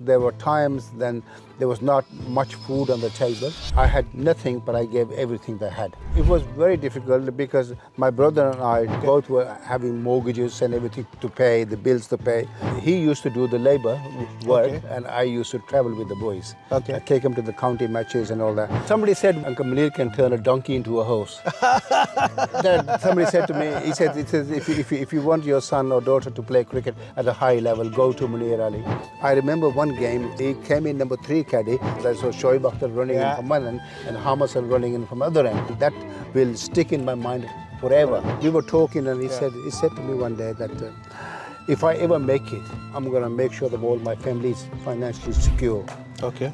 There were times then there was not much food on the table. I had nothing, but I gave everything I had. It was very difficult because my brother and I both were having mortgages and everything to pay, the bills to pay. He used to do the labor work, and I used to travel with the boys. I take them to the county matches and all that. Somebody said Uncle Munir can turn a donkey into a horse. Then somebody said to me, he said if you want your son or daughter to play cricket at a high level, go to Munir Ali. I remember one game, he came in number 3 caddy. I saw Shoaib Akhtar running in from one end and Hamasal running in from other end. That will stick in my mind forever. We were talking and he said to me one day that if I ever make it, I'm going to make sure that all my family is financially secure.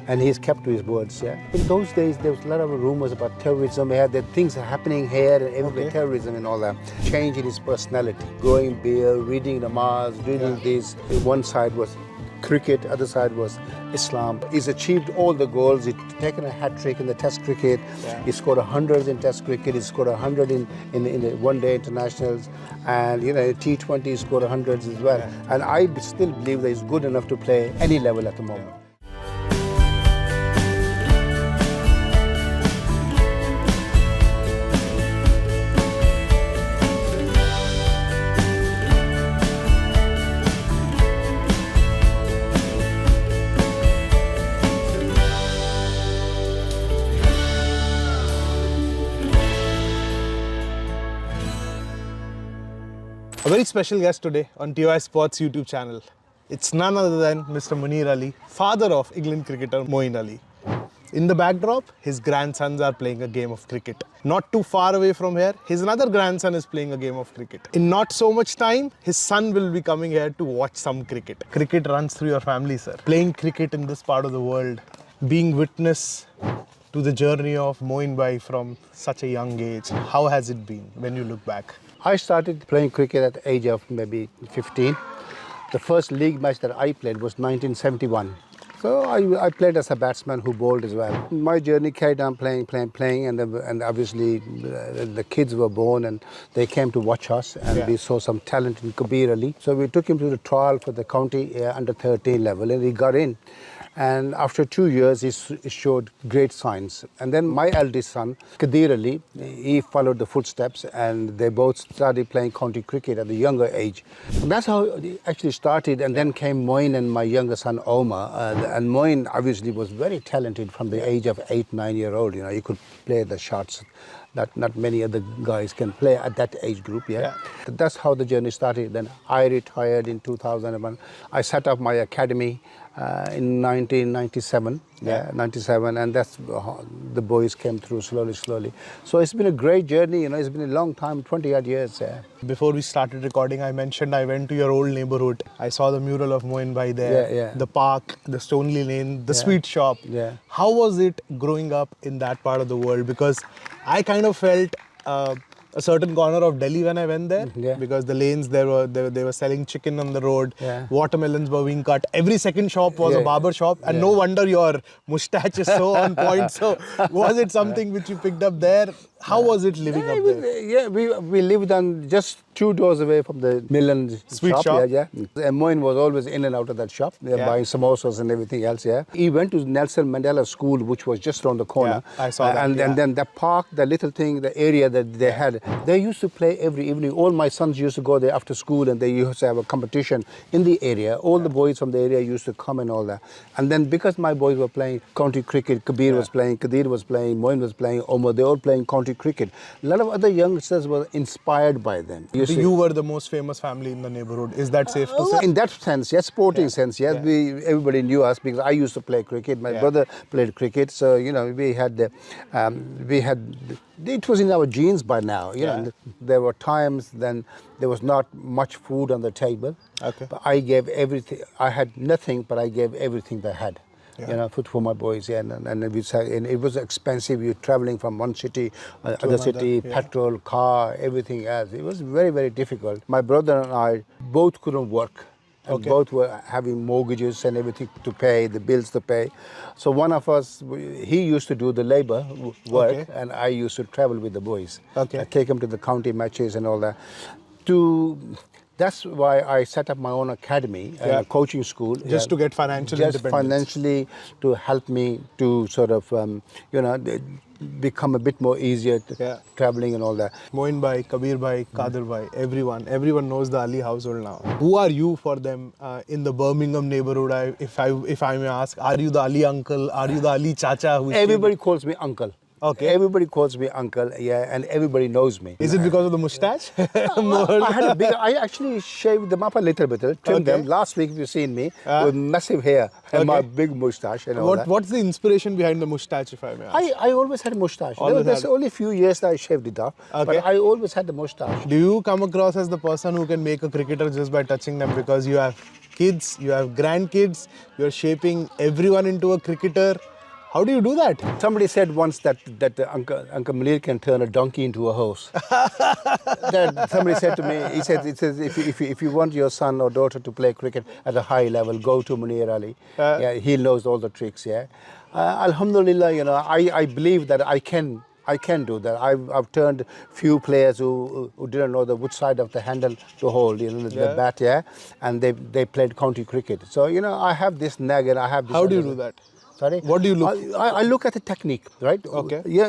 And he's kept to his words, In those days, there was a lot of rumors about terrorism. We had that things happening here and everywhere, terrorism and all that. Change in his personality. Growing beer, reading namaz, reading this. One side was cricket, other side was Islam. He's achieved all the goals. He's taken a hat-trick in the Test cricket. He scored 100s in Test cricket. He scored 100 in the one-day internationals, and T20 he scored 100s as well. And I still believe that he's good enough to play any level at the moment. A very special guest today on TOI Sports YouTube channel. It's none other than Mr. Munir Ali, father of England cricketer Moeen Ali. In the backdrop, his grandsons are playing a game of cricket. Not too far away from here, his another grandson is playing a game of cricket. In not so much time, his son will be coming here to watch some cricket. Cricket runs through your family, sir. Playing cricket in this part of the world, being witness to the journey of Moeen Bhai from such a young age. How has it been when you look back? I started playing cricket at the age of maybe 15. The first league match that I played was 1971. So I played as a batsman who bowled as well. My journey carried on playing, and obviously the kids were born and they came to watch us, and we saw some talent in Kabir Ali. So we took him to the trial for the county under 13 level, and he got in. And after 2 years, he showed great signs. And then my eldest son, Kadir Ali, he followed the footsteps, and they both started playing county cricket at a younger age. And that's how it actually started. And then came Moeen and my younger son, Omar. And Moeen obviously was very talented from the age of 8-9-year-old. He could play the shots that not many other guys can play at that age group. That's how the journey started. Then I retired in 2001. I set up my academy in 1997, 97, and that's the boys came through slowly. So it's been a great journey, it's been a long time, 20-odd years. Before we started recording, I mentioned I went to your old neighborhood. I saw the mural of Moeen Bhai there, the park, the Stonely Lane, the sweet shop. How was it growing up in that part of the world? Because I kind of felt a certain corner of Delhi when I went there, because the lanes they were selling chicken on the road, watermelons were being cut. Every second shop was a barber shop, and no wonder your moustache is so on point. So was it something which you picked up there? How was it living up there? We lived on just 2 doors away from the Milan sweet shop. And Moeen was always in and out of that shop. They were buying samosas and everything else. He went to Nelson Mandela School, which was just around the corner. I saw that. And then the park, the little thing, the area that they had, they used to play every evening. All my sons used to go there after school, and they used to have a competition in the area. All the boys from the area used to come and all that. And then because my boys were playing county cricket, Kabir was playing, Kadir was playing, Moeen was playing, Omar, they all playing county cricket. A lot of other youngsters were inspired by them. You were the most famous family in the neighborhood. Is that safe to say? In that sense, yes, sporting sense, yes. Everybody knew us because I used to play cricket. My brother played cricket, so we had it was in our genes by now. There were times then there was not much food on the table. But I gave everything. I had nothing, but I gave everything I had. Food for my boys, and it was expensive. You're traveling from one city, other city, petrol, car, everything else. It was very, very difficult. My brother and I both couldn't work. And both were having mortgages and everything to pay, the bills to pay. So one of us, he used to do the labor work, and I used to travel with the boys. I take them to the county matches and all that. To That's why I set up my own academy, Yeah. coaching school. Just to get financial just independence. financially to help me to sort of, become a bit more easier Yeah. traveling and all that. Moeen bhai, Kabir bhai, Kadir bhai, everyone knows the Ali household now. Who are you for them in the Birmingham neighborhood? If I may ask, are you the Ali uncle? Are you the Ali chacha? Everybody calls me uncle. Okay. Everybody calls me uncle, yeah, and everybody knows me. Is it because of the moustache? I actually shaved them up a little bit, trimmed Okay. them. Last week, if you've seen me, with massive hair and my big moustache and all that. What's the inspiration behind the moustache, if I may ask? I always had a moustache. Always There's had. only a few years that I shaved it off, Okay. but I always had the moustache. Do you come across as the person who can make a cricketer just by touching them, because you have kids, you have grandkids, you're shaping everyone into a cricketer? How do you do that? Somebody said once that Uncle Munir can turn a donkey into a horse. Somebody said to me, he says if you want your son or daughter to play cricket at a high level, go to Munir Ali. Yeah, he knows all the tricks. Yeah, Alhamdulillah, I believe that I can do that. I've turned few players who didn't know which side of the handle to hold, the bat, yeah, and they played county cricket. So I have this nag and I have this. How do you do that? Sorry? What do you look? I look at the technique, right? Okay. Yeah,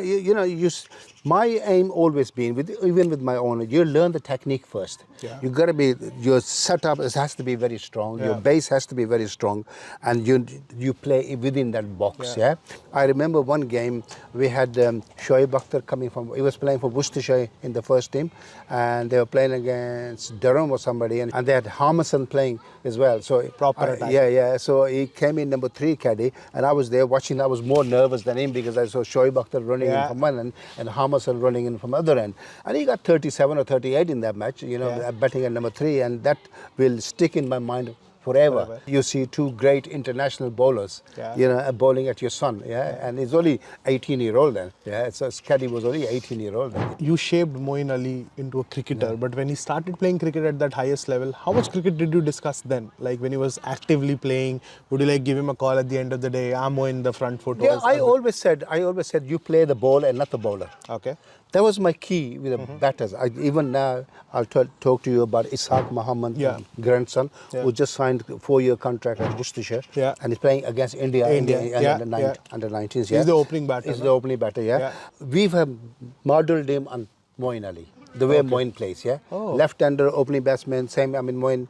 my aim always been, even with my own, you learn the technique first. Yeah. You got to be, your setup has to be very strong, your base has to be very strong, and you play within that box, yeah? I remember one game, we had Shoaib Akhtar coming from, he was playing for Worcestershire in the first team, and they were playing against Durham or somebody, and they had Harmison playing as well. So Proper attack. Yeah. So he came in number 3 caddy, and I was there watching. I was more nervous than him because I saw Shoaib Akhtar running in from one end and Harmison running in from other end. And he got 37 or 38 in that match, batting at number 3, and that will stick in my mind forever. You see two great international bowlers, bowling at your son, and he's only 18-year-old then. Yeah, so Skaddy was only 18-year-old then. You shaped Moeen Ali into a cricketer, but when he started playing cricket at that highest level, how much cricket did you discuss then? Like when he was actively playing, would you give him a call at the end of the day? I'm Moeen, the front foot. Yeah, I always said you play the ball and not the bowler. Okay. That was my key with the batters. Even now, I'll talk to you about Ishaq Muhammad, grandson, who just signed a 4-year contract at Worcestershire, and he's playing against India under 19s. He's the opening batter. He's the opening batter, We've modeled him on Moeen Ali, the way Moeen plays, Left-hander, opening batsman, same. I mean, Moeen,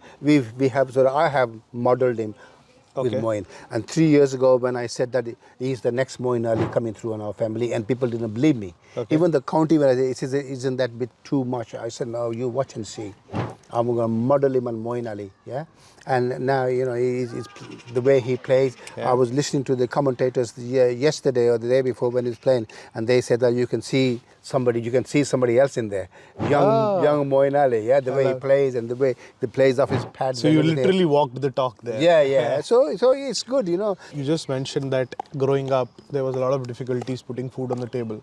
I have modeled him with Moeen. And 3 years ago, when I said that he's the next Moeen Ali coming through in our family, and people didn't believe me. Even the county, when I said, isn't that bit too much? I said, no, you watch and see. I'm going to model him on Moeen Ali, And now, he's the way he plays. I was listening to the commentators yesterday or the day before when he's playing, and they said that you can see somebody else in there. Young Moeen Ali, the way he plays and the way he plays off his pads. So you literally walked the talk there. Yeah. So it's good, You just mentioned that growing up, there was a lot of difficulties putting food on the table.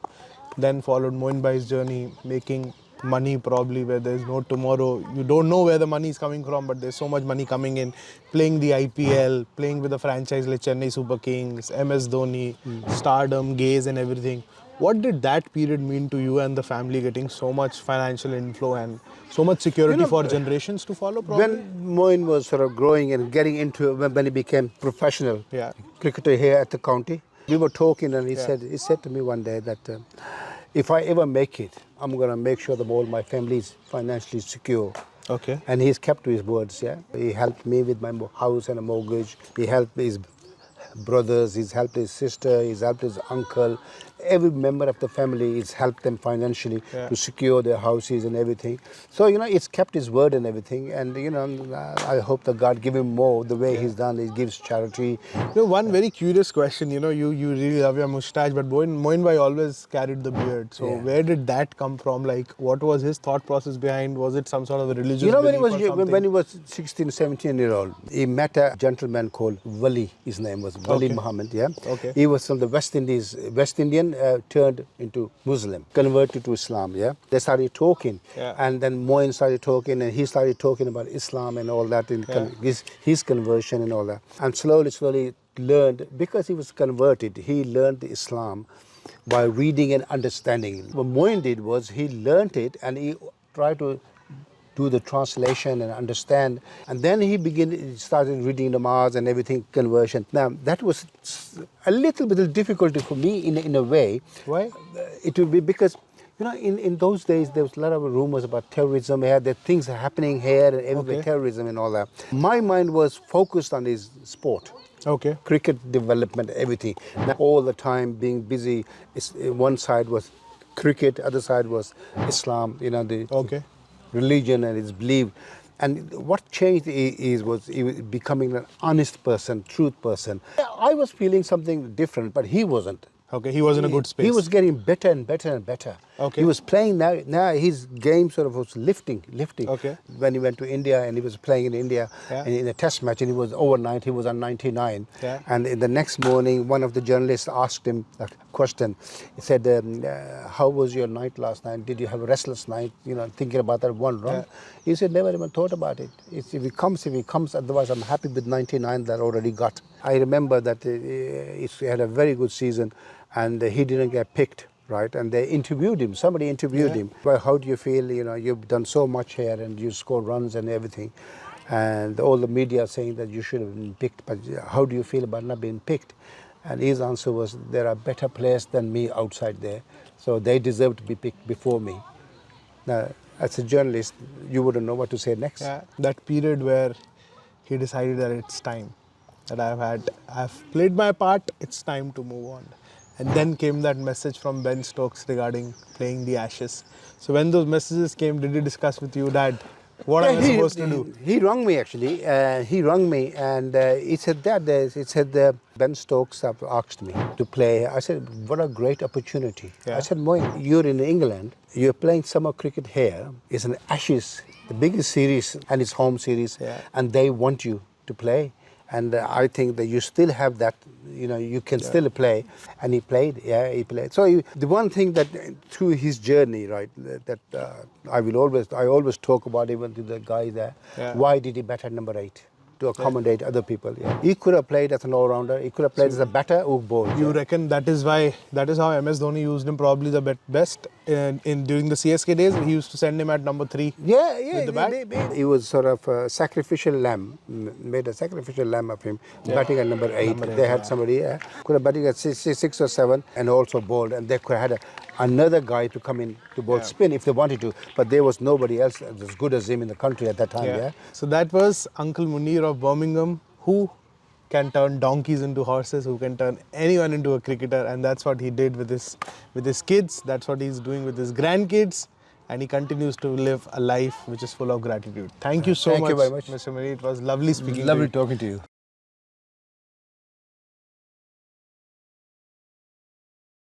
Then followed Moeen Bhai's journey, making money probably where there's no tomorrow. You don't know where the money is coming from, but there's so much money coming in. Playing the IPL, playing with a franchise like Chennai Super Kings, MS Dhoni, Stardom, Gaze and everything. What did that period mean to you and the family, getting so much financial inflow and so much security for generations to follow? Probably? When Moeen was sort of growing and getting into, when he became professional cricketer here at the county, we were talking, and he said to me one day that if I ever make it, I'm going to make sure that all my family is financially secure. Okay. And he's kept to his words, He helped me with my house and a mortgage. He helped his brothers, he's helped his sister, he's helped his uncle. Every member of the family, he's helped them financially to secure their houses and everything. So, it's kept his word and everything. And, I hope that God give him more the way he's done. He gives charity. One very curious question, you really love your moustache, but Moeen Bhai always carried the beard. So where did that come from? Like, what was his thought process behind? Was it some sort of a religious belief when he was 16, 17-year-old, he met a gentleman called Wali. His name was Wali Muhammad, Okay. He was from the West Indian, turned into Muslim, converted to Islam, They started talking, and then Moeen started talking, and he started talking about Islam and all that, his conversion and all that. And slowly learned, because he was converted, he learned Islam by reading and understanding. What Moeen did was he learned it and he tried to do the translation and understand. And then he started reading namaz and everything, conversion. Now, that was a little bit difficult for me in a way. Why? It would be because, you know, in those days, there was a lot of rumors about terrorism here, that things are happening here and everywhere, terrorism and all that. My mind was focused on his sport. Okay. Cricket development, everything. Now, all the time being busy. One side was cricket, other side was Islam, you know, the religion and his belief. And what changed was he was becoming an honest person, truth person. I was feeling something different, but he wasn't. Okay, he was in a good space. He was getting better and better and better. Okay. He was playing now his game sort of was lifting. Okay. When he went to India and he was playing in India in a test match and he was over 90, he was on 99. Yeah. And in the next morning, one of the journalists asked him a question. He said, how was your night last night? Did you have a restless night, you know, thinking about that one run? Yeah. He said, never even thought about it. If he comes, otherwise I'm happy with 99 that I already got. I remember that he had a very good season and he didn't get picked, right? And they interviewed him, somebody interviewed him. Well, how do you feel, you know, you've done so much here and you score runs and everything. And all the media saying that you should have been picked, but how do you feel about not being picked? And his answer was, there are better players than me outside there, so they deserve to be picked before me. Now, as a journalist, you wouldn't know what to say next. Yeah, that period where he decided that it's time, that I've played my part, it's time to move on. And then came that message from Ben Stokes regarding playing the Ashes. So when those messages came, did he discuss with you, Dad, what am I supposed to do? He rang me actually. He rang me and he said that Ben Stokes have asked me to play. I said, what a great opportunity. Yeah. I said, Moeen, you're in England. You're playing summer cricket here. It's an Ashes, the biggest series and it's home series. Yeah. And they want you to play. And I think that you still have that, you know, you can still play. And he played, he played. So the one thing that through his journey, right, that I always talk about even to the guy there, why did he bat at number 8? To accommodate other people. Yeah. He could have played as an all-rounder. He could have played as a batter or bowler. You reckon that is how MS Dhoni used him probably the best in during the CSK days? He used to send him at number 3. With the bat. He was sort of a sacrificial lamb, made a sacrificial lamb of him, batting at number 8. They had somebody could have batting at 6 or 7 and also bowled, and they could have had another guy to come in to bowl spin if they wanted to, but there was nobody else as good as him in the country at that time. So that was Uncle Munir of Birmingham, who can turn donkeys into horses, who can turn anyone into a cricketer, and that's what he did with his kids. That's what he's doing with his grandkids, and he continues to live a life which is full of gratitude. Thank you so much, Thank you very much, Mr. Munir. It was lovely speaking to you. Lovely talking to you.